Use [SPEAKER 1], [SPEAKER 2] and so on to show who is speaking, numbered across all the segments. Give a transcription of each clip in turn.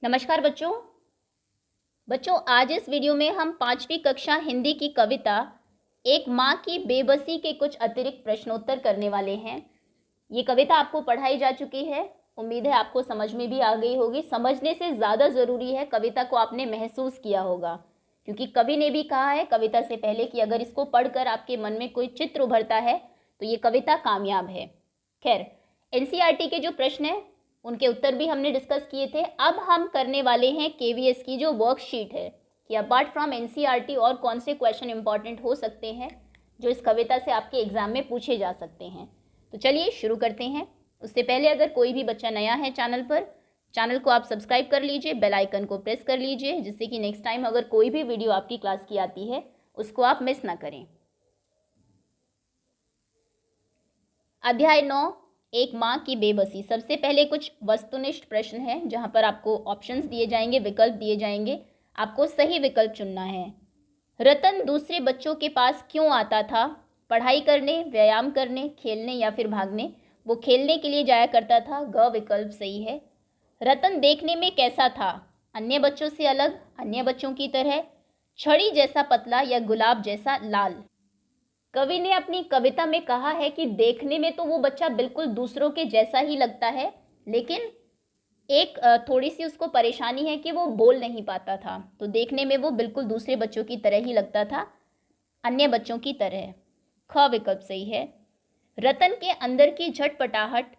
[SPEAKER 1] नमस्कार बच्चों। आज इस वीडियो में हम 5वीं कक्षा हिंदी की कविता एक माँ की बेबसी के कुछ अतिरिक्त प्रश्नोत्तर करने वाले हैं। ये कविता आपको पढ़ाई जा चुकी है। उम्मीद है आपको समझ में भी आ गई होगी। समझने से ज़्यादा ज़रूरी है कविता को आपने महसूस किया होगा, क्योंकि कवि ने भी कहा है कविता से पहले कि अगर इसको पढ़कर आपके मन में कोई चित्र उभरता है तो ये कविता कामयाब है। खैर, एनसीईआरटी के जो प्रश्न हैं उनके उत्तर भी हमने डिस्कस किए थे। अब हम करने वाले हैं केवीएस की जो वर्कशीट है कि अपार्ट फ्रॉम एनसीईआरटी और कौन से क्वेश्चन इंपॉर्टेंट हो सकते हैं जो इस कविता से आपके एग्जाम में पूछे जा सकते हैं। तो चलिए शुरू करते हैं। उससे पहले अगर कोई भी बच्चा नया है चैनल को आप सब्सक्राइब कर लीजिए, बेल आइकन को प्रेस कर लीजिए, जिससे कि नेक्स्ट टाइम अगर कोई भी वीडियो आपकी क्लास की आती है उसको आप मिस ना करें। अध्याय 9, एक माँ की बेबसी। सबसे पहले कुछ वस्तुनिष्ठ प्रश्न हैं जहाँ पर आपको ऑप्शंस दिए जाएंगे, विकल्प दिए जाएंगे, आपको सही विकल्प चुनना है। रतन दूसरे बच्चों के पास क्यों आता था? पढ़ाई करने, व्यायाम करने, खेलने या फिर भागने? वो खेलने के लिए जाया करता था। ग विकल्प सही है। रतन देखने में कैसा था? अन्य बच्चों से अलग, अन्य बच्चों की तरह, छड़ी जैसा पतला या गुलाब जैसा लाल? कवि ने अपनी कविता में कहा है कि देखने में तो वो बच्चा बिल्कुल दूसरों के जैसा ही लगता है, लेकिन एक थोड़ी सी उसको परेशानी है कि वो बोल नहीं पाता था। तो देखने में वो बिल्कुल दूसरे बच्चों की तरह ही लगता था, अन्य बच्चों की तरह। ख विकल्प सही है। रतन के अंदर की झटपटाहट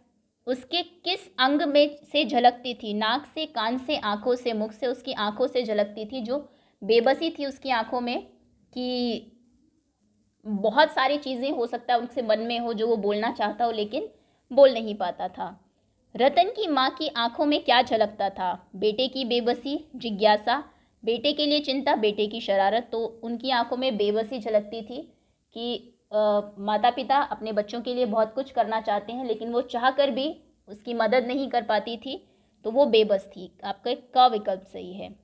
[SPEAKER 1] उसके किस अंग में से झलकती थी? नाक से, कान से, आंखों से, मुख से? उसकी आंखों से झलकती थी। जो बेबसी थी उसकी आंखों में कि बहुत सारी चीज़ें हो सकता है उनसे मन में हो जो वो बोलना चाहता हो लेकिन बोल नहीं पाता था। रतन की माँ की आंखों में क्या झलकता था? बेटे की बेबसी, जिज्ञासा, बेटे के लिए चिंता, बेटे की शरारत? तो उनकी आंखों में बेबसी झलकती थी कि माता पिता अपने बच्चों के लिए बहुत कुछ करना चाहते हैं लेकिन वो चाह कर भी उसकी मदद नहीं कर पाती थी, तो वो बेबस थी। आपका क विकल्प सही है।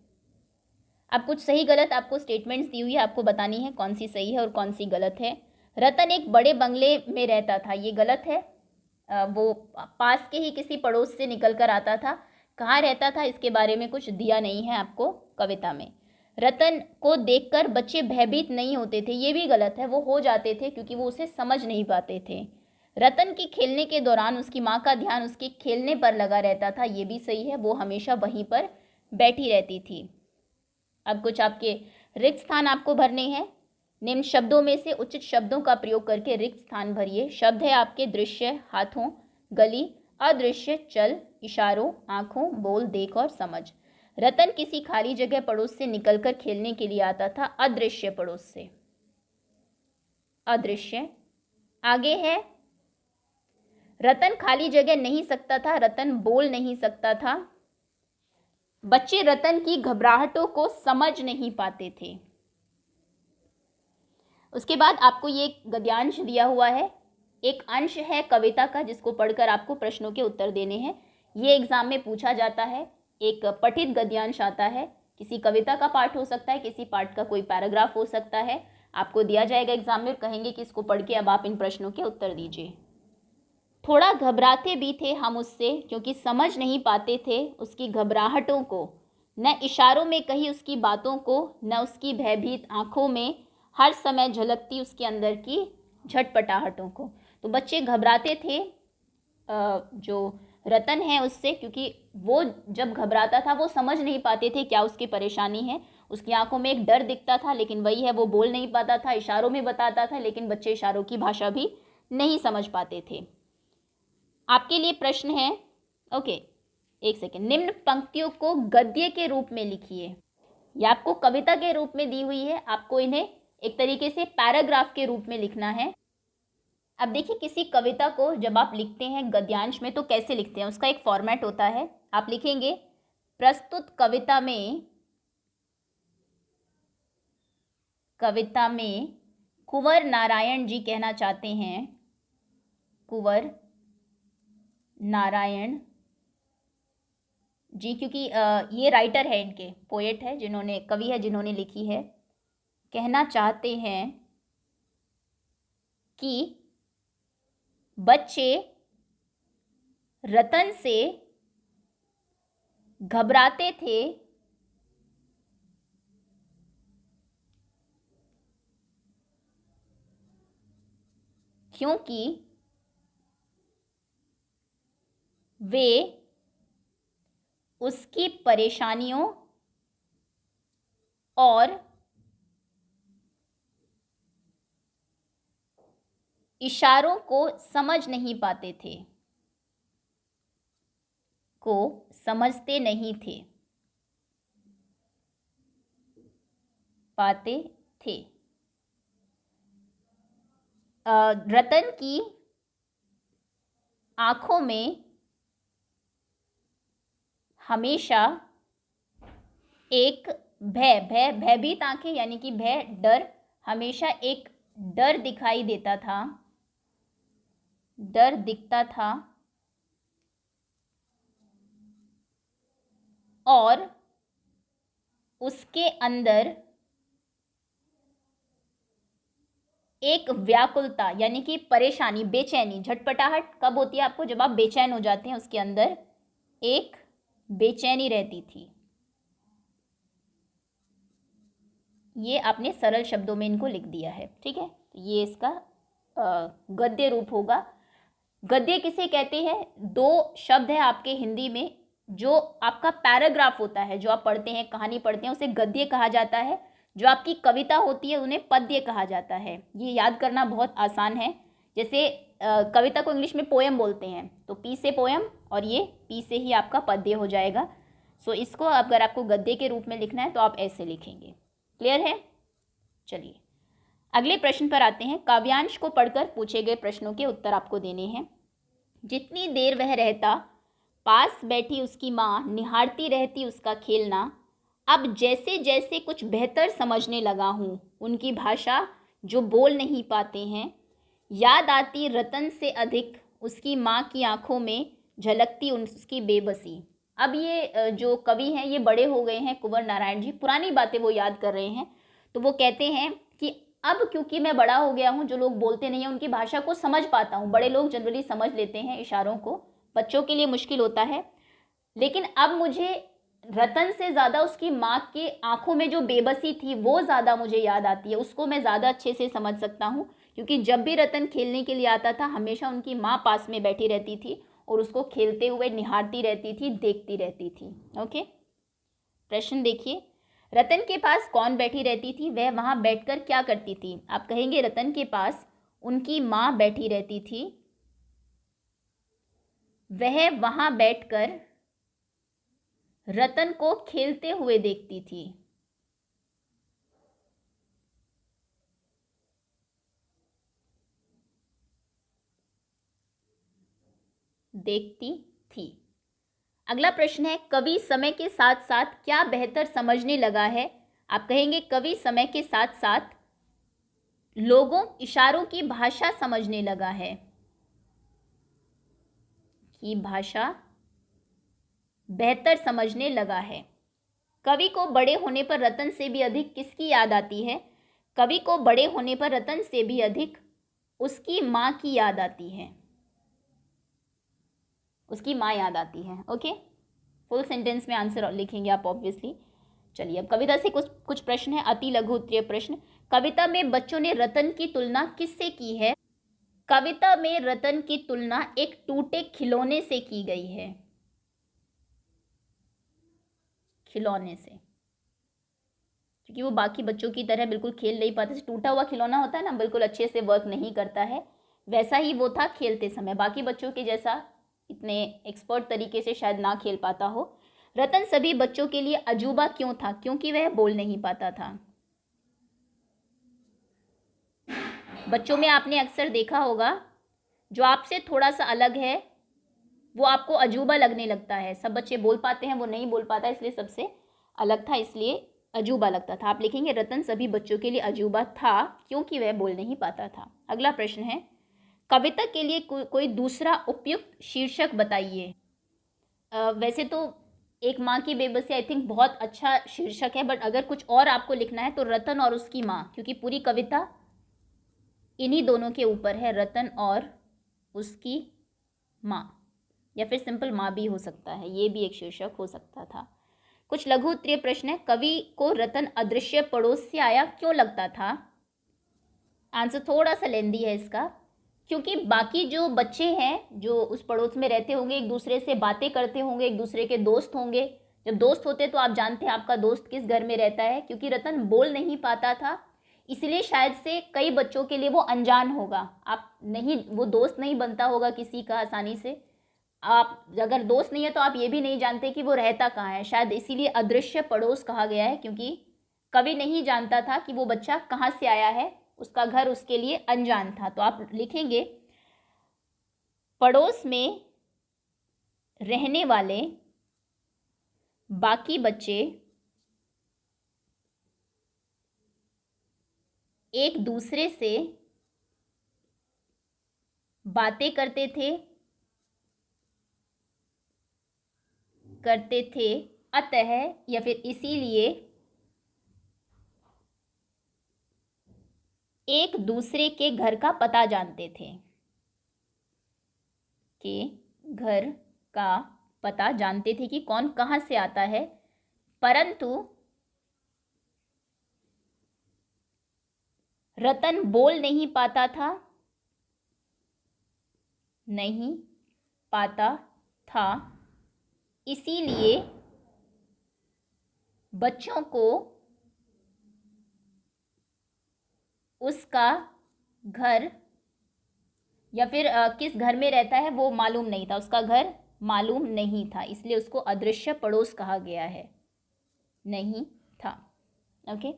[SPEAKER 1] अब कुछ सही गलत आपको स्टेटमेंट्स दी हुई है, आपको बतानी है कौन सी सही है और कौन सी गलत है। रतन एक बड़े बंगले में रहता था, ये गलत है। वो पास के ही किसी पड़ोस से निकल कर आता था। कहाँ रहता था इसके बारे में कुछ दिया नहीं है आपको कविता में। रतन को देखकर बच्चे भयभीत नहीं होते थे, ये भी गलत है। वो हो जाते थे क्योंकि वो उसे समझ नहीं पाते थे। रतन की खेलने के दौरान उसकी माँ का ध्यान उसके खेलने पर लगा रहता था, ये भी सही है। वो हमेशा वहीं पर बैठी रहती थी। अब कुछ आपके रिक्त स्थान आपको भरने हैं। निम्न शब्दों में से उचित शब्दों का प्रयोग करके रिक्त स्थान भरिए। शब्द है आपके दृश्य, हाथों, गली, अदृश्य, चल, इशारों, आंखों, बोल, देख और समझ। रतन किसी खाली जगह पड़ोस से निकलकर खेलने के लिए आता था। अदृश्य पड़ोस से, अदृश्य। आगे है रतन खाली जगह नहीं सकता था, रतन बोल नहीं सकता था। बच्चे रतन की घबराहटों को समझ नहीं पाते थे। उसके बाद आपको ये गद्यांश दिया हुआ है, एक अंश है कविता का जिसको पढ़कर आपको प्रश्नों के उत्तर देने हैं। ये एग्जाम में पूछा जाता है। एक पठित गद्यांश आता है, किसी कविता का पाठ हो सकता है, किसी पाठ का कोई पैराग्राफ हो सकता है। आपको दिया जाएगा एग्जाम में, कहेंगे कि इसको पढ़ के अब आप इन प्रश्नों के उत्तर दीजिए। थोड़ा घबराते भी थे हम उससे, क्योंकि समझ नहीं पाते थे उसकी घबराहटों को, न इशारों में कही उसकी बातों को, न उसकी भयभीत आंखों में हर समय झलकती उसके अंदर की झटपटाहटों को। तो बच्चे घबराते थे जो रतन है उससे, क्योंकि वो जब घबराता था वो समझ नहीं पाते थे क्या उसकी परेशानी है। उसकी आंखों में एक डर दिखता था, लेकिन वही है, वो बोल नहीं पाता था, इशारों में बताता था, लेकिन बच्चे इशारों की भाषा भी नहीं समझ पाते थे। आपके लिए प्रश्न है, ओके, एक सेकेंड। निम्न पंक्तियों को गद्य के रूप में लिखिए। ये आपको कविता के रूप में दी हुई है, आपको इन्हें एक तरीके से पैराग्राफ के रूप में लिखना है। अब देखिए, किसी कविता को जब आप लिखते हैं गद्यांश में तो कैसे लिखते हैं, उसका एक फॉर्मेट होता है। आप लिखेंगे प्रस्तुत कविता में कुंवर नारायण जी कहना चाहते हैं, कुंवर नारायण जी, क्योंकि ये राइटर है, इनके पोएट है, जिन्होंने, कवि है जिन्होंने लिखी है, कहना चाहते हैं कि बच्चे रतन से घबराते थे क्योंकि वे उसकी परेशानियों और इशारों को समझ नहीं पाते थे, को समझते नहीं थे, पाते थे। रतन की आंखों में हमेशा एक भयभीत आंखें, यानी कि भय, डर, हमेशा एक डर दिखाई देता था, डर दिखता था, और उसके अंदर एक व्याकुलता, यानी कि परेशानी, बेचैनी, झटपटाहट कब होती है आपको? जब आप बेचैन हो जाते हैं। उसके अंदर एक बेचैनी रहती थी। ये आपने सरल शब्दों में इनको लिख दिया है, ठीक है। ये इसका गद्य रूप होगा। गद्य किसे कहते हैं? दो शब्द है आपके हिंदी में। जो आपका पैराग्राफ होता है, जो आप पढ़ते हैं, कहानी पढ़ते हैं, उसे गद्य कहा जाता है। जो आपकी कविता होती है उन्हें पद्य कहा जाता है। ये याद करना बहुत आसान है। जैसे कविता को इंग्लिश में पोएम बोलते हैं, तो पी से पोएम और ये पी से ही आपका पद्य हो जाएगा। सो इसको अगर आपको गद्य के रूप में लिखना है तो आप ऐसे लिखेंगे। क्लियर है? चलिए अगले प्रश्न पर आते हैं। काव्यांश को पढ़कर पूछे गए प्रश्नों के उत्तर आपको देने हैं। जितनी देर वह रहता, पास बैठी उसकी माँ निहारती रहती उसका खेलना। अब जैसे जैसे कुछ बेहतर समझने लगा हूँ उनकी भाषा जो बोल नहीं पाते हैं, याद आती रतन से अधिक उसकी माँ की आंखों में झलकती उसकी बेबसी। अब ये जो कवि हैं ये बड़े हो गए हैं, कुंवर नारायण जी, पुरानी बातें वो याद कर रहे हैं। तो वो कहते हैं कि अब क्योंकि मैं बड़ा हो गया हूँ, जो लोग बोलते नहीं हैं उनकी भाषा को समझ पाता हूँ। बड़े लोग जनरली समझ लेते हैं इशारों को, बच्चों के लिए मुश्किल होता है। लेकिन अब मुझे रतन से ज़्यादा उसकी माँ के आंखों में जो बेबसी थी वो ज़्यादा मुझे याद आती है, उसको मैं ज़्यादा अच्छे से समझ सकता हूँ। क्योंकि जब भी रतन खेलने के लिए आता था हमेशा उनकी माँ पास में बैठी रहती थी और उसको खेलते हुए निहारती रहती थी, देखती रहती थी। ओके, प्रश्न देखिए। रतन के पास कौन बैठी रहती थी? वह वहाँ बैठकर क्या करती थी? आप कहेंगे रतन के पास उनकी माँ बैठी रहती थी, वह वहाँ बैठकर रतन को खेलते हुए देखती थी। देखती थी। अगला प्रश्न है, कवि समय के साथ साथ क्या बेहतर समझने लगा है? आप कहेंगे कवि समय के साथ साथ लोगों इशारों की भाषा समझने लगा है, की भाषा बेहतर समझने लगा है। कवि को बड़े होने पर रतन से भी अधिक किसकी याद आती है? कवि को बड़े होने पर रतन से भी अधिक उसकी माँ की याद आती है, उसकी माँ याद आती है। ओके, फुल सेंटेंस में आंसर लिखेंगे आप ऑब्वियसली। चलिए अब कविता से कुछ प्रश्न है, अति लघु उत्तरीय प्रश्न। कविता में बच्चों ने रतन की तुलना किससे की है? कविता में रतन की तुलना एक टूटे खिलौने से की गई है, खिलौने से, क्योंकि वो बाकी बच्चों की तरह बिल्कुल खेल नहीं पाते। टूटा हुआ खिलौना होता है ना, बिल्कुल अच्छे से वर्क नहीं करता है, वैसा ही वो था खेलते समय, बाकी बच्चों के जैसा इतने एक्सपर्ट तरीके से शायद ना खेल पाता हो। रतन सभी बच्चों के लिए अजूबा क्यों था? क्योंकि वह बोल नहीं पाता था। बच्चों में आपने अक्सर देखा होगा जो आपसे थोड़ा सा अलग है वो आपको अजूबा लगने लगता है। सब बच्चे बोल पाते हैं, वो नहीं बोल पाता, इसलिए सबसे अलग था, इसलिए अजूबा लगता था। आप लिखेंगे रतन सभी बच्चों के लिए अजूबा था क्योंकि वह बोल नहीं पाता था। अगला प्रश्न है, कविता के लिए कोई दूसरा उपयुक्त शीर्षक बताइए। वैसे तो एक माँ की बेबसी आई थिंक बहुत अच्छा शीर्षक है, बट अगर कुछ और आपको लिखना है तो रतन और उसकी माँ, क्योंकि पूरी कविता इन्हीं दोनों के ऊपर है, रतन और उसकी माँ। या फिर सिंपल माँ भी हो सकता है, ये भी एक शीर्षक हो सकता था। कुछ लघु उत्तरीय प्रश्न है। कवि को रतन अदृश्य पड़ोस से आया क्यों लगता था? आंसर थोड़ा सा लेंदी है इसका, क्योंकि बाकी जो बच्चे हैं जो उस पड़ोस में रहते होंगे एक दूसरे से बातें करते होंगे, एक दूसरे के दोस्त होंगे। जब दोस्त होते तो आप जानते हैं आपका दोस्त किस घर में रहता है। क्योंकि रतन बोल नहीं पाता था, इसलिए शायद से कई बच्चों के लिए वो अनजान होगा। आप नहीं, वो दोस्त नहीं बनता होगा किसी का आसानी से। आप अगर दोस्त नहीं है तो आप ये भी नहीं जानते कि वो रहता कहाँ है। शायद इसीलिए अदृश्य पड़ोस कहा गया है, क्योंकि कवि नहीं जानता था कि वो बच्चा कहाँ से आया है, उसका घर उसके लिए अनजान था। तो आप लिखेंगे पड़ोस में रहने वाले बाकी बच्चे एक दूसरे से बातें करते थे, अतः या फिर इसीलिए एक दूसरे के घर का पता जानते थे, कि घर का पता जानते थे कि कौन कहाँ से आता है। परंतु रतन बोल नहीं पाता था, इसीलिए बच्चों को उसका घर या फिर किस घर में रहता है वो मालूम नहीं था, उसका घर मालूम नहीं था, इसलिए उसको अदृश्य पड़ोस कहा गया है, नहीं था। ओके,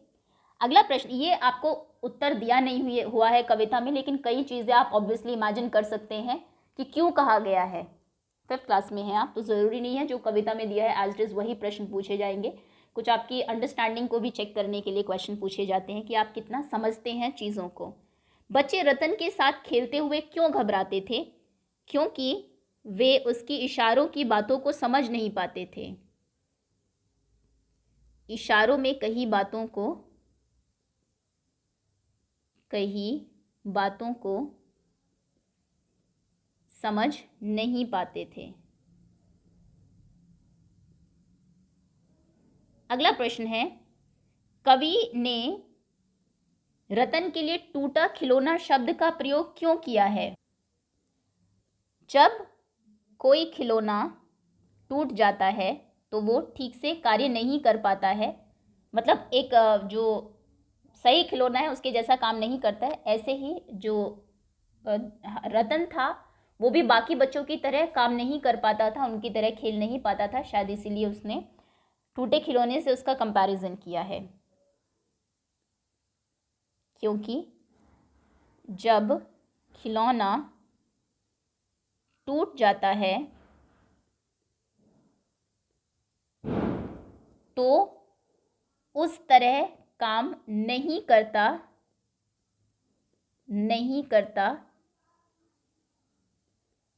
[SPEAKER 1] अगला प्रश्न, ये आपको उत्तर दिया नहीं हुआ है कविता में, लेकिन कई चीज़ें आप ऑब्वियसली इमेजिन कर सकते हैं कि क्यों कहा गया है। 5th क्लास में हैं आप, तो ज़रूरी नहीं है जो कविता में दिया है एज इट इज़ वही प्रश्न पूछे जाएंगे। कुछ आपकी अंडरस्टैंडिंग को भी चेक करने के लिए क्वेश्चन पूछे जाते हैं कि आप कितना समझते हैं चीज़ों को। बच्चे रतन के साथ खेलते हुए क्यों घबराते थे? क्योंकि वे उसकी इशारों की बातों को समझ नहीं पाते थे। इशारों में कही बातों को समझ नहीं पाते थे। अगला प्रश्न है, कवि ने रतन के लिए टूटा खिलौना शब्द का प्रयोग क्यों किया है? जब कोई खिलौना टूट जाता है तो वो ठीक से कार्य नहीं कर पाता है, मतलब एक जो सही खिलौना है उसके जैसा काम नहीं करता है। ऐसे ही जो रतन था वो भी बाकी बच्चों की तरह काम नहीं कर पाता था, उनकी तरह खेल नहीं पाता था, शायद इसीलिए उसने टूटे खिलौने से उसका कंपैरिजन किया है। क्योंकि जब खिलौना टूट जाता है तो उस तरह काम नहीं करता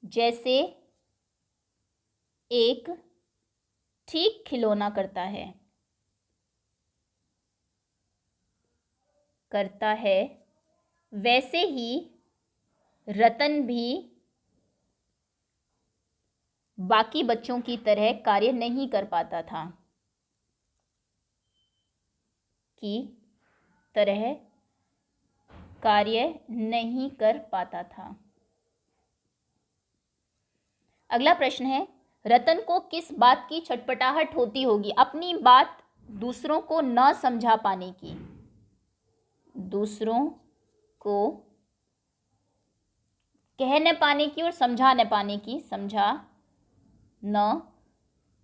[SPEAKER 1] जैसे एक ठीक खिलौना करता है। वैसे ही रतन भी बाकी बच्चों की तरह कार्य नहीं कर पाता था, अगला प्रश्न है, रतन को किस बात की छटपटाहट होती होगी? अपनी बात दूसरों को न समझा पाने की, दूसरों को कह न पाने की और समझा न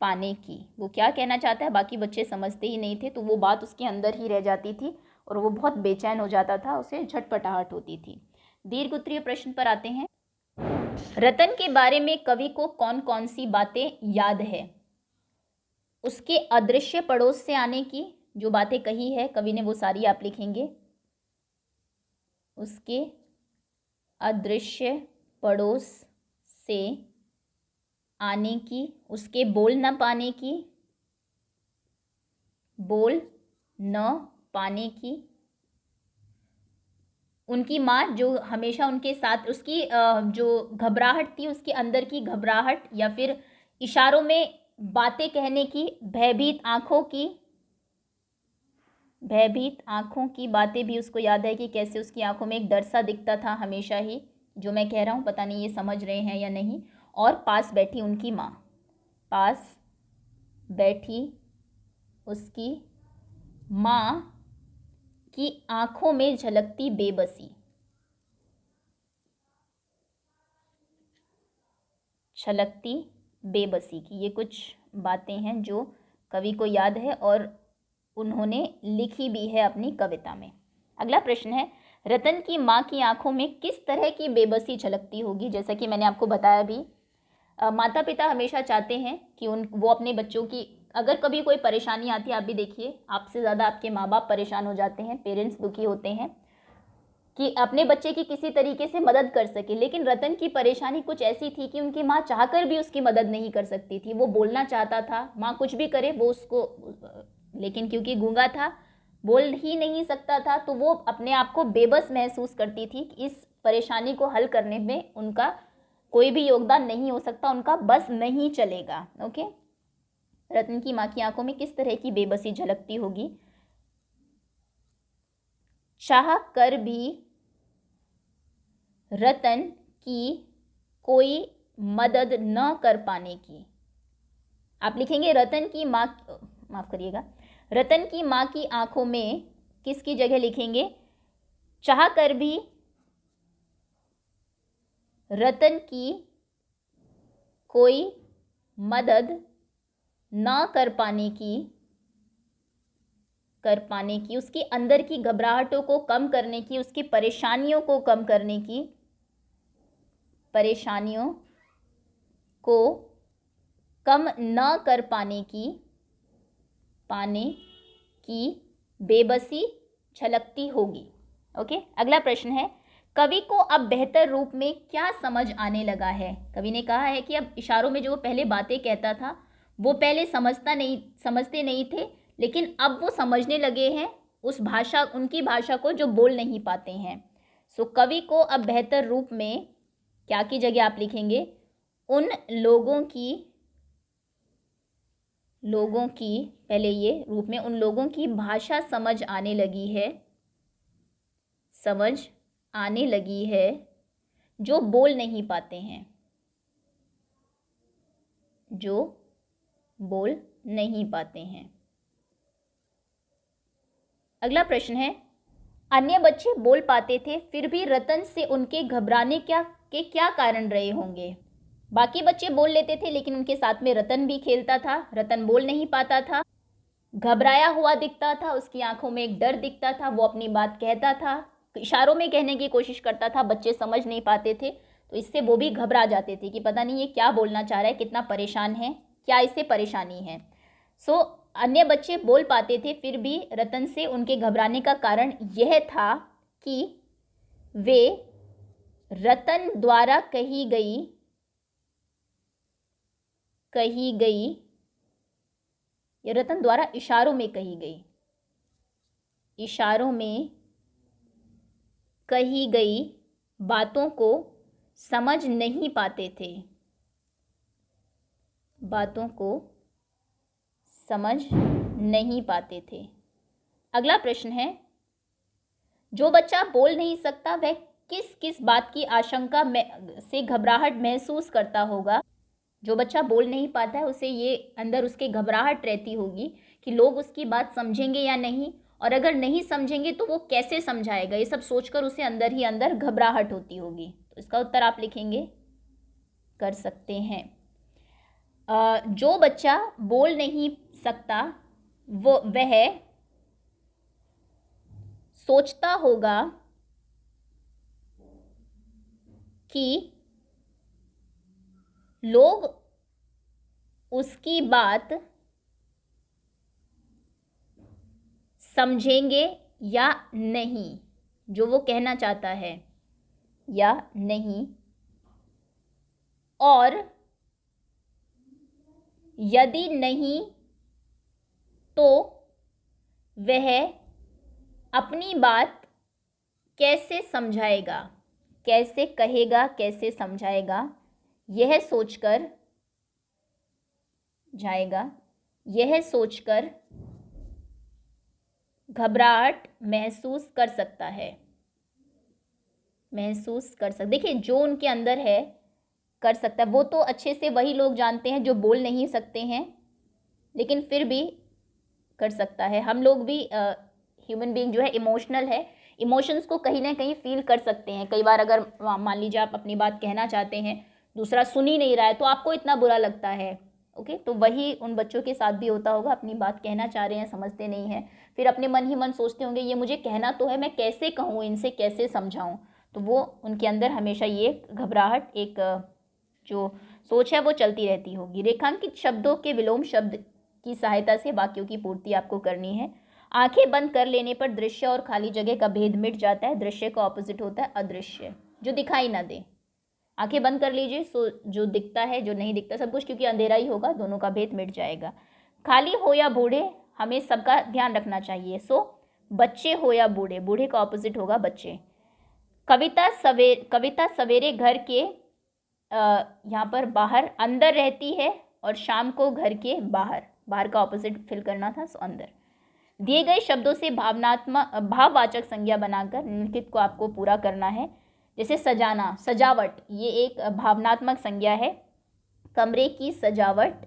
[SPEAKER 1] पाने की। वो क्या कहना चाहता है बाकी बच्चे समझते ही नहीं थे, तो वो बात उसके अंदर ही रह जाती थी और वो बहुत बेचैन हो जाता था, उसे झटपटाहट होती थी। दीर्घ उत्तरीय प्रश्न पर आते हैं। रतन के बारे में कवि को कौन कौन सी बातें याद है? उसके अदृश्य पड़ोस से आने की जो बातें कही है कवि ने वो सारी आप लिखेंगे। उसके अदृश्य पड़ोस से आने की, उसके बोल न पाने की, उनकी माँ जो हमेशा उनके साथ, उसकी जो घबराहट थी, उसके अंदर की घबराहट, या फिर इशारों में बातें कहने की, भयभीत आँखों की बातें भी उसको याद है कि कैसे उसकी आँखों में एक डर सा दिखता था हमेशा ही। जो मैं कह रहा हूँ पता नहीं ये समझ रहे हैं या नहीं। और पास बैठी उनकी माँ, पास बैठी उसकी माँ की आँखों में झलकती बेबसी, छलकती बेबसी की ये कुछ बातें हैं जो कवि को याद है और उन्होंने लिखी भी है अपनी कविता में। अगला प्रश्न है, रतन की माँ की आंखों में किस तरह की बेबसी झलकती होगी। जैसा कि मैंने आपको बताया भी, माता पिता हमेशा चाहते हैं कि वो अपने बच्चों की, अगर कभी कोई परेशानी आती है, आप भी देखिए आपसे ज़्यादा आपके माँ बाप परेशान हो जाते हैं, पेरेंट्स दुखी होते हैं कि अपने बच्चे की किसी तरीके से मदद कर सके। लेकिन रतन की परेशानी कुछ ऐसी थी कि उनकी माँ चाहकर भी उसकी मदद नहीं कर सकती थी। वो बोलना चाहता था, माँ कुछ भी करे वो उसको, लेकिन क्योंकि गूंगा था, बोल ही नहीं सकता था, तो वो अपने आप को बेबस महसूस करती थी कि इस परेशानी को हल करने में उनका कोई भी योगदान नहीं हो सकता, उनका बस नहीं चलेगा। ओके, रतन की माँ की आंखों में किस तरह की बेबसी झलकती होगी। चाह कर भी रतन की कोई मदद न कर पाने की। आप लिखेंगे रतन की माँ, माफ करिएगा, रतन की माँ की आंखों में किसकी जगह लिखेंगे, चाह कर भी रतन की कोई मदद न कर पाने की, उसकी अंदर की घबराहटों को कम करने की, उसकी परेशानियों को कम करने की, परेशानियों को कम न कर पाने की बेबसी छलकती होगी। ओके, अगला प्रश्न है, कवि को अब बेहतर रूप में क्या समझ आने लगा है। कवि ने कहा है कि अब इशारों में जो वो पहले बातें कहता था वो पहले समझते नहीं थे, लेकिन अब वो समझने लगे हैं उस भाषा, उनकी भाषा को जो बोल नहीं पाते हैं। सो कवि को अब बेहतर रूप में, क्या की जगह आप लिखेंगे, उन लोगों की पहले ये रूप में, उन लोगों की भाषा समझ आने लगी है जो बोल नहीं पाते हैं, जो बोल नहीं पाते हैं। अगला प्रश्न है, अन्य बच्चे बोल पाते थे फिर भी रतन से उनके घबराने के क्या कारण रहे होंगे। बाकी बच्चे बोल लेते थे लेकिन उनके साथ में रतन भी खेलता था, रतन बोल नहीं पाता था, घबराया हुआ दिखता था, उसकी आंखों में एक डर दिखता था, वो अपनी बात कहता था, इशारों में कहने की कोशिश करता था, बच्चे समझ नहीं पाते थे, तो इससे वो भी घबरा जाते थे कि पता नहीं ये क्या बोलना चाह रहा है, कितना परेशान है, क्या इससे परेशानी है। सो अन्य बच्चे बोल पाते थे फिर भी रतन से उनके घबराने का कारण यह था कि वे रतन द्वारा कही गई या रतन द्वारा इशारों में कही गई बातों को समझ नहीं पाते थे, अगला प्रश्न है, जो बच्चा बोल नहीं सकता वह किस किस बात की आशंका से घबराहट महसूस करता होगा। जो बच्चा बोल नहीं पाता है उसे ये अंदर उसके घबराहट रहती होगी कि लोग उसकी बात समझेंगे या नहीं, और अगर नहीं समझेंगे तो वो कैसे समझाएगा, ये सब सोचकर उसे अंदर ही अंदर घबराहट होती होगी। तो इसका उत्तर आप लिखेंगे, कर सकते हैं। जो बच्चा बोल नहीं सकता वह सोचता होगा कि लोग उसकी बात समझेंगे या नहीं, जो वो कहना चाहता है या नहीं, और यदि नहीं तो वह अपनी बात कैसे समझाएगा, कैसे कहेगा, कैसे समझाएगा, यह सोचकर जाएगा, यह सोचकर घबराहट महसूस कर सकता है, महसूस कर सकता। देखिए जो उनके अंदर है कर सकता है, वो तो अच्छे से वही लोग जानते हैं जो बोल नहीं सकते हैं, लेकिन फिर भी कर सकता है। हम लोग भी ह्यूमन बीइंग जो है इमोशनल है, इमोशंस को कहीं ना कहीं फील कर सकते हैं। कई बार अगर मान लीजिए आप अपनी बात कहना चाहते हैं, दूसरा सुन ही नहीं रहा है, तो आपको इतना बुरा लगता है। ओके, तो वही उन बच्चों के साथ भी होता होगा, अपनी बात कहना चाह रहे हैं, समझते नहीं हैं, फिर अपने मन ही मन सोचते होंगे ये मुझे कहना तो है, मैं कैसे कहूँ, इनसे कैसे समझाऊँ। तो वो उनके अंदर हमेशा ये घबराहट, एक जो सोच है वो चलती रहती होगी। रेखांकित शब्दों के विलोम शब्द की सहायता से वाक्यों की पूर्ति आपको करनी है। आंखें बंद कर लेने पर दृश्य और खाली जगह का भेद मिट जाता है। दृश्य का ऑपोजिट होता है अदृश्य, जो दिखाई ना दे। आंखें बंद कर लीजिए, सो जो दिखता है, जो नहीं दिखता, सब कुछ, क्योंकि अंधेरा ही होगा, दोनों का भेद मिट जाएगा। खाली हो या बूढ़े, हमें सबका ध्यान रखना चाहिए। सो बच्चे हो या बूढ़े, बूढ़े का ऑपोजिट होगा बच्चे। कविता सवेरे घर के यहाँ पर बाहर अंदर रहती है, और शाम को घर के बाहर, बाहर का ऑपोजिट फिल करना था, सो अंदर। दिए गए शब्दों से भाववाचक संज्ञा बनाकर निम्नलिखित को आपको पूरा करना है। जैसे सजाना, सजावट, ये एक भावनात्मक संज्ञा है। कमरे की सजावट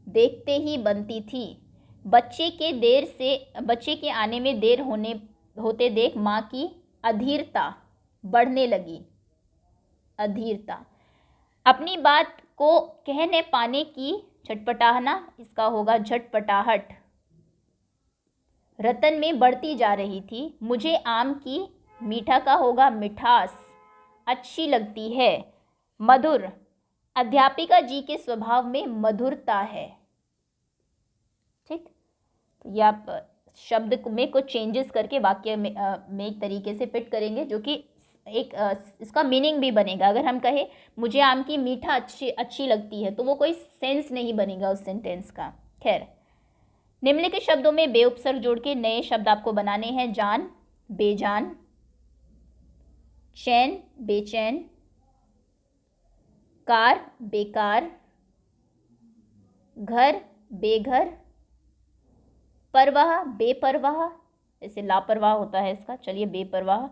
[SPEAKER 1] देखते ही बनती थी। बच्चे के आने में देर होते देख माँ की अधीरता बढ़ने लगी। अधीरता, अपनी बात को कहने पाने की झटपटाहना, इसका होगा झटपटाहट, रतन में बढ़ती जा रही थी। मुझे आम की, मीठा का होगा मिठास, अच्छी लगती है। मधुर, अध्यापिका जी के स्वभाव में मधुरता है। ठीक, तो ये आप शब्द में कुछ चेंजेस करके वाक्य में एक तरीके से फिट करेंगे, जो कि एक इसका मीनिंग भी बनेगा। अगर हम कहें मुझे आम की मीठा अच्छी लगती है, तो वो कोई सेंस नहीं बनेगा उस सेंटेंस का। खैर, निम्नलिखित शब्दों में बे उपसर्ग जोड़ के नए शब्द आपको बनाने हैं। जान, बेजान। चैन, बेचैन। कार, बेकार। घर, बेघर। परवाह, बेपरवाह, जैसे लापरवाह होता है इसका, चलिए बेपरवाह।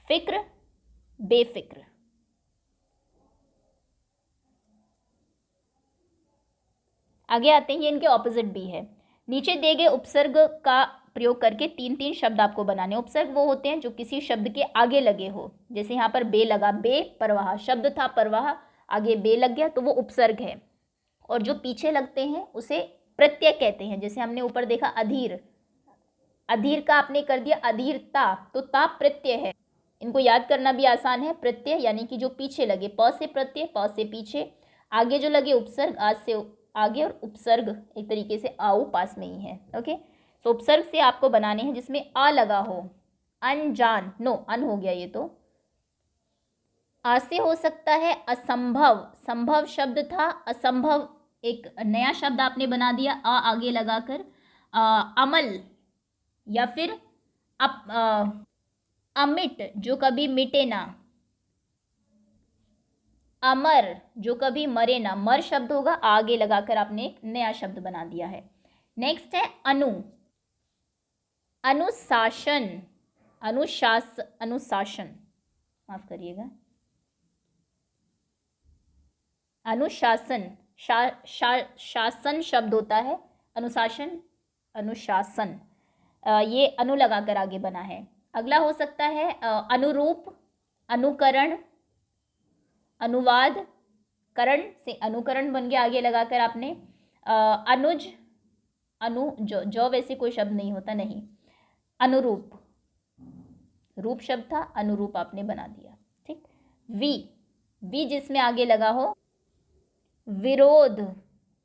[SPEAKER 1] फिक्र, बेफिक्र। आगे आते हैं, ये इनके ऑपोजिट भी है। नीचे दिए गए उपसर्ग का प्रयोग करके 3-3 शब्द आपको बनाने। उपसर्ग वो होते हैं जो किसी शब्द के आगे लगे हो, जैसे यहाँ पर बे लगा, बेपरवाह, शब्द था परवाह, आगे बे लग गया, तो वो उपसर्ग है। और जो पीछे लगते हैं उसे प्रत्यय कहते हैं। जैसे हमने ऊपर देखा अधीर, अधीर का आपने कर दिया अधीरता, तो ता प्रत्यय है। इनको याद करना भी आसान है। प्रत्यय यानी कि जो पीछे लगे, प से प्रत्यय, प से पीछे, आगे जो लगे उपसर्ग, आज से आगे, और उपसर्ग एक तरीके से आओ पास में ही है। ओके, तो उपसर्ग से आपको बनाने हैं जिसमें आ लगा हो। अनजान, नो, अन हो गया ये तो। आ से हो सकता है असंभव, संभव शब्द था, असंभव एक नया शब्द आपने बना दिया आ आगे लगाकर। अमल, या फिर अमिट, जो कभी मिटे ना। अमर, जो कभी मरे ना, मर शब्द होगा, आगे लगाकर आपने एक नया शब्द बना दिया है। नेक्स्ट है अनुशासन, अनुशासन, माफ करिएगा, अनुशासन, शासन शब्द होता है, अनुशासन, अनुशासन, ये अनु लगाकर आगे बना है। अगला हो सकता है अनुरूप, अनुकरण, अनुवाद, करण से अनुकरण बन गया, आगे लगाकर आपने अनुज, जो वैसे कोई शब्द नहीं होता, नहीं, अनुरूप, रूप शब्द था, अनुरूप आपने बना दिया। ठीक, वी जिसमें आगे लगा हो, विरोध,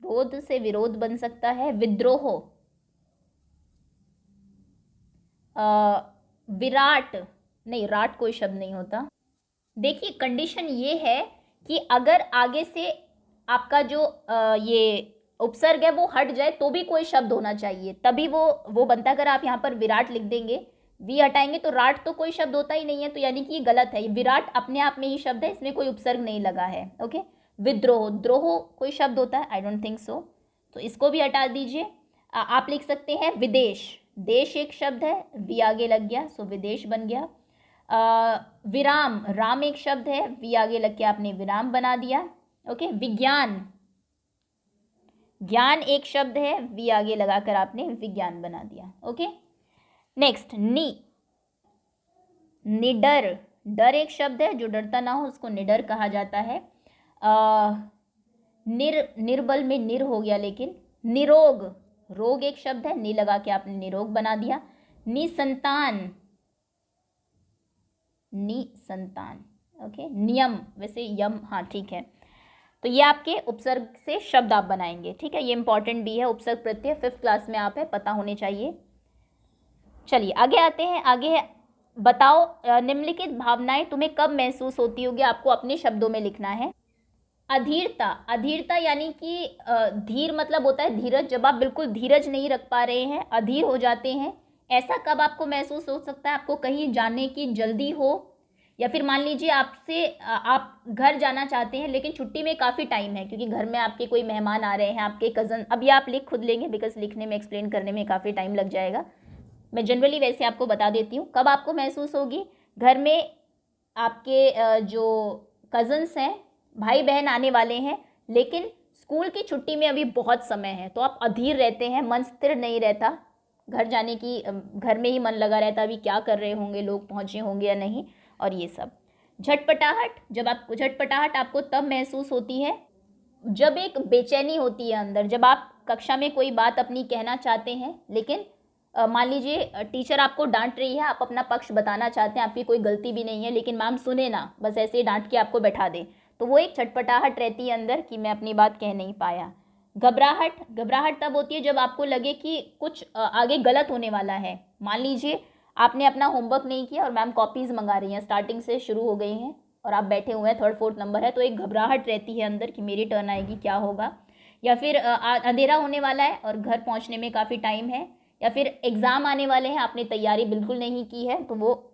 [SPEAKER 1] रोध से विरोध बन सकता है। विद्रोह, विराट, नहीं, राट कोई शब्द नहीं होता। देखिए कंडीशन ये है कि अगर आगे से आपका जो ये उपसर्ग है वो हट जाए तो भी कोई शब्द होना चाहिए, तभी वो बनता। अगर आप यहाँ पर विराट लिख देंगे, वी हटाएंगे तो राट तो कोई शब्द होता ही नहीं है, तो यानी कि ये गलत है। विराट अपने आप में ही शब्द है, इसमें कोई उपसर्ग नहीं लगा है। ओके, विद्रोह, द्रोह कोई शब्द होता है? आई डोंट थिंक सो, तो इसको भी हटा दीजिए। आप लिख सकते हैं विदेश, देश एक शब्द है, वी आगे लग गया सो विदेश बन गया। विराम, राम एक शब्द है, वी आगे लग के आपने विराम बना दिया। ओके, विज्ञान, ज्ञान एक शब्द है, वी आगे लगाकर आपने विज्ञान बना दिया। ओके, नेक्स्ट निडर, डर एक शब्द है, जो डरता ना हो उसको निडर कहा जाता है। निर्बल में निर हो गया, लेकिन निरोग, रोग एक शब्द है, नी लगा के आपने निरोग बना दिया। निसंतान, निसंतान। ओके, नियम, वैसे यम, हाँ ठीक है। तो ये आपके उपसर्ग से शब्द आप बनाएंगे, ठीक है, ये इंपॉर्टेंट भी है। उपसर्ग प्रत्यय 5th क्लास में आप है, पता होने चाहिए। चलिए आगे आते हैं। आगे है, बताओ निम्नलिखित भावनाएं तुम्हें कब महसूस होती होगी, आपको अपने शब्दों में लिखना है। अधीरता, अधीरता यानी कि धीर मतलब होता है धीरज, जब आप बिल्कुल धीरज नहीं रख पा रहे हैं, अधीर हो जाते हैं, ऐसा कब आपको महसूस हो सकता है? आपको कहीं जाने की जल्दी हो, या फिर मान लीजिए आप घर जाना चाहते हैं लेकिन छुट्टी में काफ़ी टाइम है, क्योंकि घर में आपके कोई मेहमान आ रहे हैं, आपके कज़न। अब ये आप लिख खुद लेंगे, बिकॉज लिखने में एक्सप्लेन करने में काफ़ी टाइम लग जाएगा। मैं जनरली वैसे आपको बता देती हूँ कब आपको महसूस होगी। घर में आपके जो कज़न्स हैं, भाई बहन आने वाले हैं, लेकिन स्कूल की छुट्टी में अभी बहुत समय है, तो आप अधीर रहते हैं, मन स्थिर नहीं रहता, घर जाने की घर में ही मन लगा रहता, अभी क्या कर रहे होंगे, लोग पहुँचे होंगे या नहीं, और ये सब। झटपटाहट, जब आपको झटपटाहट आपको तब महसूस होती है जब एक बेचैनी होती है अंदर, जब आप कक्षा में कोई बात अपनी कहना चाहते हैं, लेकिन मान लीजिए टीचर आपको डांट रही है, आप अपना पक्ष बताना चाहते हैं, आपकी कोई गलती भी नहीं है, लेकिन मैम सुने ना, बस ऐसे ही डांट के आपको बैठा दे, तो वो एक छटपटाहट रहती है अंदर कि मैं अपनी बात कह नहीं पाया। घबराहट, घबराहट तब होती है जब आपको लगे कि कुछ आगे गलत होने वाला है। मान लीजिए आपने अपना होमवर्क नहीं किया और मैम कॉपीज़ मंगा रही हैं, स्टार्टिंग से शुरू हो गई हैं, और आप बैठे हुए हैं, 3rd 4th नंबर है, तो एक घबराहट रहती है अंदर कि मेरी टर्न आएगी, क्या होगा। या फिर अंधेरा होने वाला है और घर पहुंचने में काफ़ी टाइम है, या फिर एग्ज़ाम आने वाले हैं, आपने तैयारी बिल्कुल नहीं की है, तो वो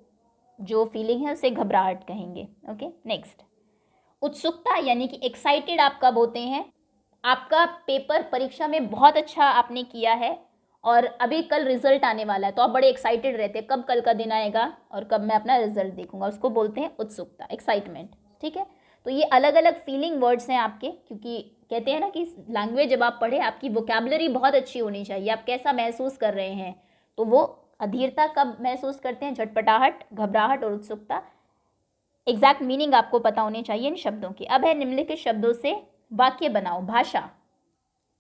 [SPEAKER 1] जो फीलिंग है उसे घबराहट कहेंगे। ओके, नेक्स्ट उत्सुकता, यानी कि एक्साइटेड आप कब होते हैं? आपका पेपर परीक्षा में बहुत अच्छा आपने किया है और अभी कल रिजल्ट आने वाला है, तो आप बड़े एक्साइटेड रहते हैं, कब कल का दिन आएगा और कब मैं अपना रिजल्ट देखूंगा, उसको बोलते हैं उत्सुकता, एक्साइटमेंट। ठीक है, तो ये अलग अलग फीलिंग वर्ड्स हैं आपके, क्योंकि कहते हैं ना कि लैंग्वेज जब आप पढ़े आपकी वोकैबुलरी बहुत अच्छी होनी चाहिए, आप कैसा महसूस कर रहे हैं, तो वो अधीरता कब महसूस करते हैं? झटपटाहट, घबराहट और उत्सुकता। एग्जैक्ट मीनिंग आपको पता होने चाहिए इन शब्दों की। अब है निम्नलिखित शब्दों से वाक्य बनाओ। भाषा,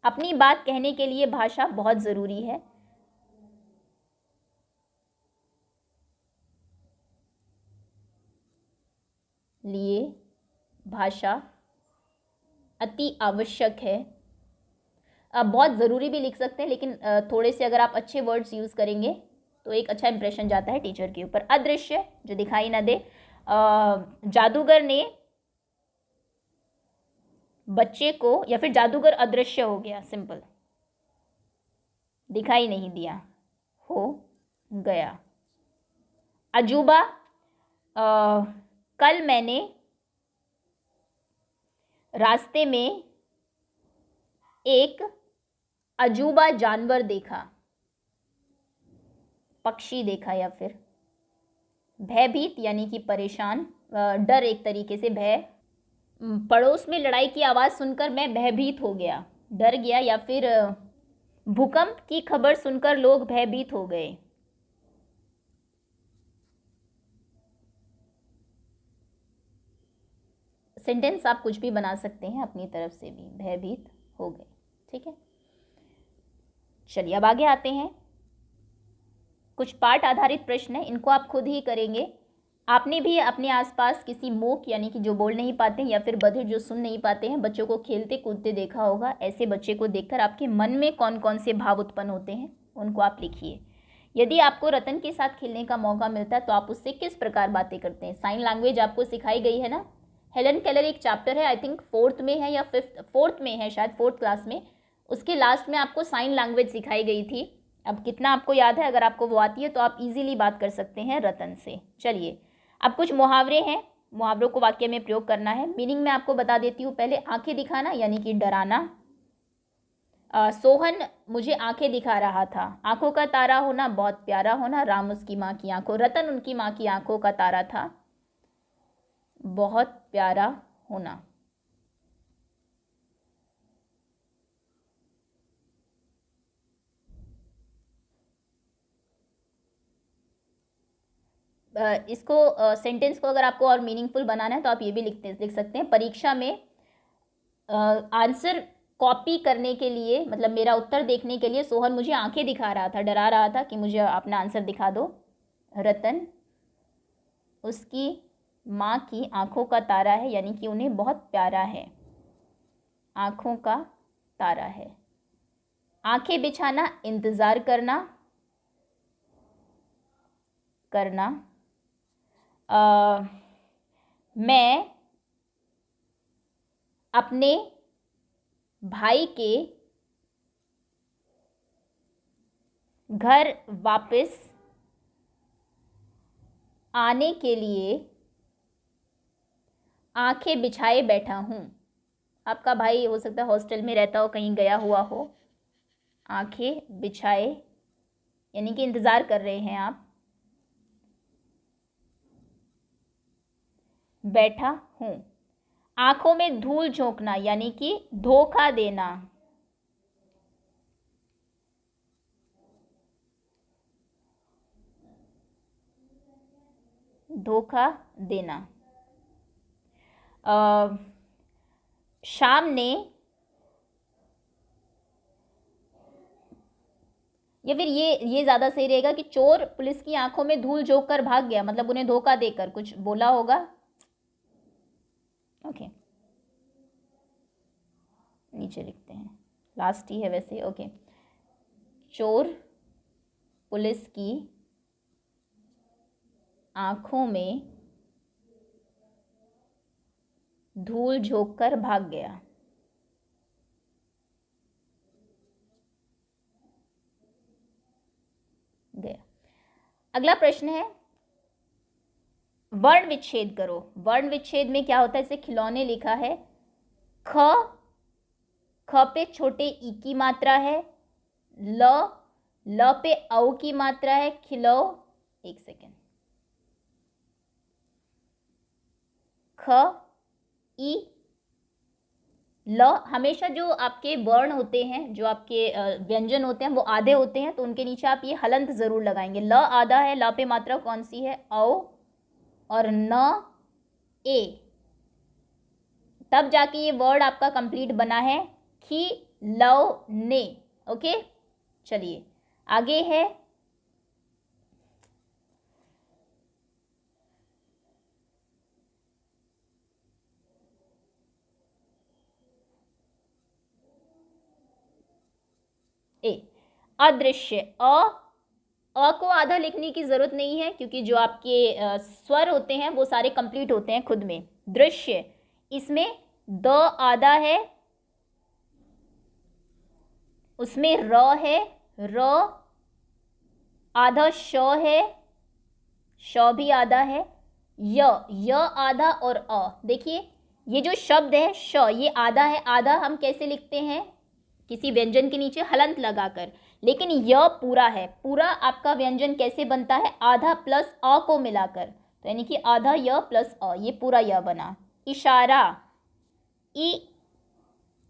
[SPEAKER 1] अपनी बात कहने के लिए भाषा बहुत ज़रूरी है। लिए भाषा अति आवश्यक है। बहुत ज़रूरी भी लिख सकते हैं, लेकिन थोड़े से अगर आप अच्छे वर्ड्स यूज़ करेंगे तो एक अच्छा इंप्रेशन जाता है टीचर के ऊपर। अदृश्य, जो दिखाई न दे। जादूगर ने बच्चे को, या फिर जादूगर अदृश्य हो गया, सिंपल, दिखाई नहीं दिया, हो गया। अजूबा, कल मैंने रास्ते में एक अजूबा जानवर देखा, पक्षी देखा। या फिर भयभीत, यानी कि परेशान, डर, एक तरीके से भय। पड़ोस में लड़ाई की आवाज़ सुनकर मैं भयभीत हो गया, डर गया। या फिर भूकंप की खबर सुनकर लोग भयभीत हो गए। सेंटेंस आप कुछ भी बना सकते हैं अपनी तरफ से भी, भयभीत हो गए। ठीक है, चलिए अब आगे आते हैं। कुछ पाठ आधारित प्रश्न है, इनको आप खुद ही करेंगे। आपने भी अपने आसपास किसी मूक, यानी कि जो बोल नहीं पाते, या फिर बधिर जो सुन नहीं पाते हैं, बच्चों को खेलते कूदते देखा होगा। ऐसे बच्चे को देखकर आपके मन में कौन कौन से भाव उत्पन्न होते हैं, उनको आप लिखिए। यदि आपको रतन के साथ खेलने का मौका मिलता है तो आप उससे किस प्रकार बातें करते हैं? साइन लैंग्वेज आपको सिखाई गई है ना। हेलन केलर एक चैप्टर है, आई थिंक 4th में है या 5th, 4th में है शायद, 4th क्लास में। उसके लास्ट में आपको साइन लैंग्वेज सिखाई गई थी। अब कितना आपको याद है, अगर आपको वो आती है तो आप इजीली बात कर सकते हैं रतन से। चलिए, अब कुछ मुहावरे हैं, मुहावरों को वाक्य में प्रयोग करना है। मीनिंग मैं आपको बता देती हूँ। पहले आंखें दिखाना यानी कि डराना। सोहन मुझे आंखें दिखा रहा था। आंखों का तारा होना, बहुत प्यारा होना। राम उसकी माँ की आंखों, रतन उनकी माँ की आंखों का तारा था, बहुत प्यारा होना। इसको सेंटेंस को अगर आपको और मीनिंगफुल बनाना है तो आप ये भी लिख सकते हैं। परीक्षा में आंसर कॉपी करने के लिए, मतलब मेरा उत्तर देखने के लिए सोहन मुझे आंखें दिखा रहा था, डरा रहा था कि मुझे अपना आंसर दिखा दो। रतन उसकी माँ की आंखों का तारा है, यानी कि उन्हें बहुत प्यारा है, आंखों का तारा है। आंखें बिछाना, इंतज़ार करना, करना। मैं अपने भाई के घर वापस आने के लिए आंखें बिछाए बैठा हूँ। आपका भाई हो सकता है हॉस्टल में रहता हो, कहीं गया हुआ हो। आंखें बिछाए यानी कि इंतज़ार कर रहे हैं आप। बैठा हूँ। आंखों में धूल झोंकना यानी कि धोखा देना। धोखा देना। शाम ने, या फिर ये ज़्यादा सही रहेगा कि चोर पुलिस की आंखों में धूल झोंक कर भाग गया, मतलब उन्हें धोखा देकर कुछ बोला होगा। ओके, नीचे लिखते हैं, लास्ट ही है वैसे। ओके, चोर पुलिस की आंखों में धूल झोंक कर भाग गया। अगला प्रश्न है, वर्ण विच्छेद करो। वर्ण विच्छेद में क्या होता है, इसे खिलौने लिखा है। ख पे छोटे ई की मात्रा है। ल पे औ की मात्रा है। खिलो, एक सेकेंड, ख ई ल। हमेशा जो आपके वर्ण होते हैं, जो आपके व्यंजन होते हैं, वो आधे होते हैं, तो उनके नीचे आप ये हलंत जरूर लगाएंगे। ल आधा है, ल पे मात्रा कौन सी है, औ, और न ए, तब जाके ये वर्ड आपका कंप्लीट बना है, खी लव ने। ओके, चलिए आगे है, ए, अदृश्य। अ को आधा लिखने की जरूरत नहीं है, क्योंकि जो आपके स्वर होते हैं वो सारे कंप्लीट होते हैं खुद में। दृश्य, इसमें द आधा है, उसमें र है, र आधा, श है, श भी आधा है, य आधा, और अ। देखिए ये जो शब्द है श, ये आधा है। आधा हम कैसे लिखते हैं, किसी व्यंजन के नीचे हलंत लगाकर, लेकिन य पूरा है। पूरा आपका व्यंजन कैसे बनता है, आधा प्लस अ को मिलाकर, तो यानी कि आधा य प्लस अ, ये पूरा य बना। इशारा, ई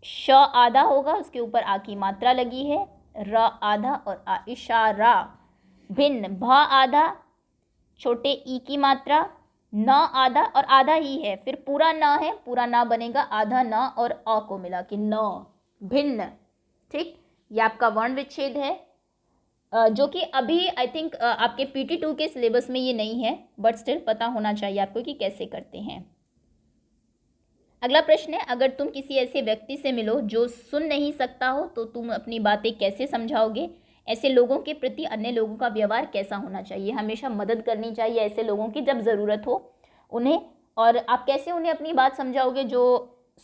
[SPEAKER 1] श आधा होगा, उसके ऊपर आ की मात्रा लगी है, र आधा और आ, इशारा। भिन्न, भ आधा, छोटे ई की मात्रा, न आधा और आधा ही है, फिर पूरा न है, पूरा न बनेगा, आधा न और अ को मिला के न, भिन्न। ठीक, ये आपका वर्ण विच्छेद है, जो कि अभी आई थिंक आपके PT2 के सिलेबस में ये नहीं है, बट स्टिल पता होना चाहिए आपको कि कैसे करते हैं। अगला प्रश्न है, अगर तुम किसी ऐसे व्यक्ति से मिलो जो सुन नहीं सकता हो तो तुम अपनी बातें कैसे समझाओगे? ऐसे लोगों के प्रति अन्य लोगों का व्यवहार कैसा होना चाहिए? हमेशा मदद करनी चाहिए ऐसे लोगों की जब ज़रूरत हो उन्हें। और आप कैसे उन्हें अपनी बात समझाओगे जो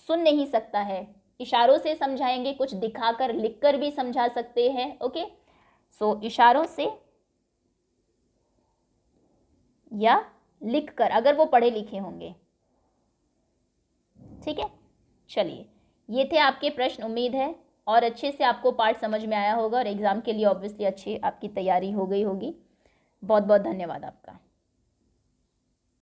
[SPEAKER 1] सुन नहीं सकता है? इशारों से समझाएंगे, कुछ दिखाकर, लिखकर भी समझा सकते हैं। ओके, सो इशारों से या लिखकर, अगर वो पढ़े लिखे होंगे। ठीक है, चलिए ये थे आपके प्रश्न। उम्मीद है और अच्छे से आपको पार्ट समझ में आया होगा और एग्ज़ाम के लिए ऑब्वियसली अच्छी आपकी तैयारी हो गई होगी। बहुत बहुत धन्यवाद आपका।